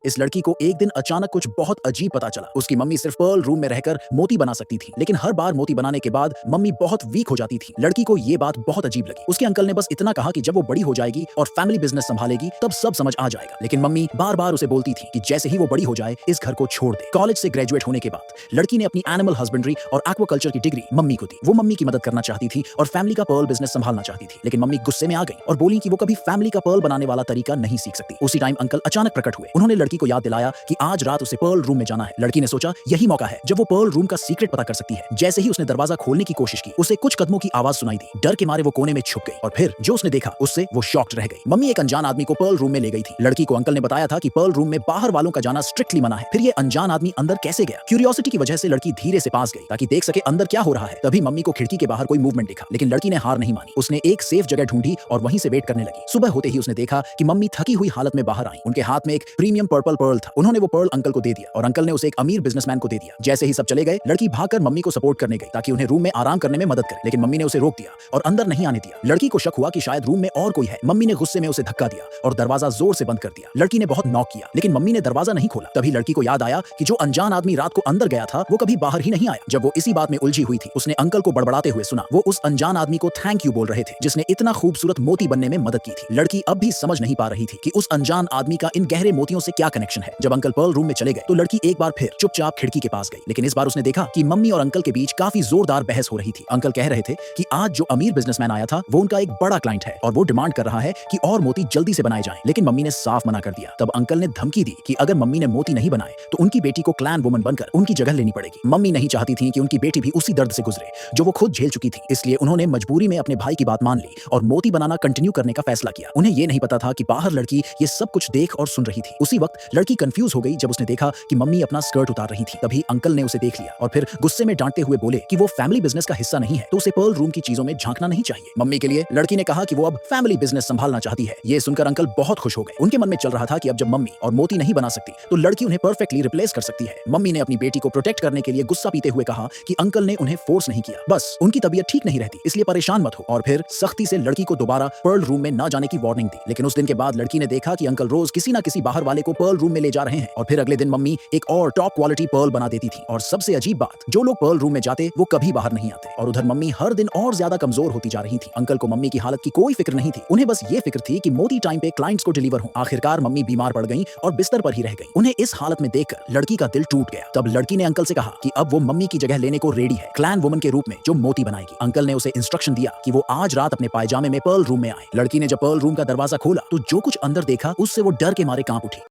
इस लड़की को एक दिन अचानक कुछ बहुत अजीब पता चला। उसकी मम्मी सिर्फ पर्ल रूम में रहकर मोती बना सकती थी, लेकिन हर बार मोती बनाने के बाद मम्मी बहुत वीक हो जाती थी। लड़की को ये बात बहुत अजीब लगी। उसके अंकल ने बस इतना कहा कि जब वो बड़ी हो जाएगी और फैमिली बिजनेस संभालेगी तब सब समझ आ जाएगा, लेकिन मम्मी बार बार उसे बोलती थी कि जैसे ही वो बड़ी हो जाए इस घर को छोड़ दे। कॉलेज से ग्रेजुएट होने के बाद लड़की ने अपनी एनिमल हस्बेंड्री और एक्वाकल्चर की डिग्री मम्मी को दी। वो मम्मी की मदद करना चाहती थी और फैमिली का पर्ल बिजनेस संभालना चाहती थी, लेकिन मम्मी गुस्से में आ गई और बोली कि वो कभी फैमिली का पर्ल बनाने वाला तरीका नहीं सीख सकती। उसी टाइम अंकल अचानक प्रकट हुए। उन्होंने लड़की को याद दिलाया कि आज रात उसे पर्ल रूम में जाना है। लड़की ने सोचा यही मौका है जब वो पर्ल रूम का सीक्रेट पता कर सकती है। जैसे ही उसने दरवाजा खोलने की कोशिश की उसे कुछ कदमों की आवाज सुनाई दी। डर के मारे वो कोने में छुप गई और फिर जो उसने देखा उससे वो शॉक्ड रह गई। मम्मी एक अनजान आदमी को पर्ल रूम में ले गई थी। लड़की को अंकल ने बताया था कि पर्ल रूम में बाहर वालों का जाना स्ट्रिक्टली मना है। फिर ये अनजान आदमी अंदर कैसे गया? क्यूरियोसिटी की वजह से लड़की धीरे से पास गई ताकि देख सके अंदर क्या हो रहा है। तभी मम्मी को खिड़की के बाहर कोई मूवमेंट दिखा, लेकिन लड़की ने हार नहीं मानी। उसने एक सेफ जगह ढूंढी और वहीं से वेट करने लगी। सुबह होते ही उसने देखा कि मम्मी थकी हुई हालत में बाहर आई। उनके हाथ में एक प्रीमियम पर्पल पर्ल था। उन्होंने वो पर्ल अंकल को दे दिया और अंकल ने उसे एक अमीर बिजनेसमैन को दे दिया। जैसे ही सब चले गए लड़की भागकर मम्मी को सपोर्ट करने गई ताकि उन्हें रूम में आराम करने में मदद करे, लेकिन मम्मी ने उसे रोक दिया और अंदर नहीं आने दिया। लड़की को शक हुआ कि शायद रूम में और कोई है। मम्मी ने गुस्से में उसे धक्का दिया और दरवाजा जोर से बंद कर दिया। लड़की ने बहुत नॉक किया, लेकिन मम्मी ने दरवाजा नहीं खोला। तभी लड़की को याद आया कि जो अनजान आदमी रात को अंदर गया था वो कभी बाहर ही नहीं आया। जब वो इसी बात में उलझी हुई थी उसने अंकल को बड़बड़ाते हुए सुना। वो उस अनजान आदमी को थैंक यू बोल रहे थे जिसने इतना खूबसूरत मोती बनने में मदद की थी। लड़की अब भी समझ नहीं पा रही थी कि उस अनजान आदमी का इन गहरे मोतियों से क्या कनेक्शन है। जब अंकल पर्ल रूम में चले गए तो लड़की एक बार फिर चुपचाप खिड़की के पास गई, लेकिन इस बार उसने देखा कि मम्मी और अंकल के बीच काफी जोरदार बहस हो रही थी। अंकल कह रहे थे कि आज जो अमीर बिजनेसमैन आया था वो उनका एक बड़ा क्लाइंट है और वो डिमांड कर रहा है कि और मोती जल्दी से बनाए जाएं, लेकिन मम्मी ने साफ मना कर दिया। तब अंकल ने धमकी दी कि अगर मम्मी ने मोती नहीं बनाए तो उनकी बेटी को क्लैन वुमन बनकर उनकी जगह लेनी पड़ेगी। मम्मी नहीं चाहती थी कि उनकी बेटी भी उसी दर्द से गुजरे जो वो खुद झेल चुकी थी, इसलिए उन्होंने मजबूरी में अपने भाई की बात मान ली और मोती बनाना कंटिन्यू करने का फैसला किया। उन्हें ये नहीं पता था कि बाहर लड़की ये सब कुछ देख और सुन रही थी। उसी वक्त लड़की कंफ्यूज हो गई जब उसने देखा कि मम्मी अपना स्कर्ट उतार रही थी। तभी अंकल ने उसे देख लिया और फिर गुस्से में डांटते हुए बोले कि वो फैमिली बिजनेस का हिस्सा नहीं है तो उसे पर्ल रूम की चीजों में झांकना नहीं चाहिए। मम्मी के लिए लड़की ने कहा कि वो अब फैमिली बिजनेस संभालना चाहती है। ये सुनकर अंकल बहुत खुश हो गए। उनके मन में चल रहा था कि अब जब मम्मी और मोती नहीं बना सकती तो लड़की उन्हें परफेक्टली रिप्लेस कर सकती है। मम्मी ने अपनी बेटी को प्रोटेक्ट करने के लिए गुस्सा पीते हुए कहा कि अंकल ने उन्हें फोर्स नहीं किया, बस उनकी तबीयत ठीक नहीं रहती इसलिए परेशान मत हो, और फिर सख्ती से लड़की को दोबारा पर्ल रूम में न जाने की वार्निंग दी। लेकिन उस दिन के बाद लड़की ने देखा कि अंकल रोज किसी न किसी बाहर वाले को पर्ल रूम में ले जा रहे हैं और फिर अगले दिन मम्मी एक और टॉप क्वालिटी पर्ल बना देती थी। और सबसे अजीब बात, जो लोग पर्ल रूम में जाते वो कभी बाहर नहीं आते। और उधर मम्मी हर दिन और ज्यादा कमजोर होती जा रही थी। अंकल को मम्मी की हालत की कोई फिक्र नहीं थी। उन्हें बस ये फिक्र थी कि मोती टाइम पे क्लाइंट्स को डिलीवर हो। आखिरकार मम्मी बीमार पड़ गईं और बिस्तर पर ही रह गईं। उन्हें इस हालत में देखकर लड़की का दिल टूट गया। तब लड़की ने अंकल से कहा कि अब वो मम्मी की जगह लेने को रेडी है, क्लैन वुमन के रूप में जो मोती बनाएगी। अंकल ने उसे इंस्ट्रक्शन दिया कि वो आज रात अपने पायजामे में पर्ल रूम में आए। लड़की ने जब पर्ल रूम का दरवाजा खोला तो जो कुछ अंदर देखा उससे वो डर के मारे कांप उठी।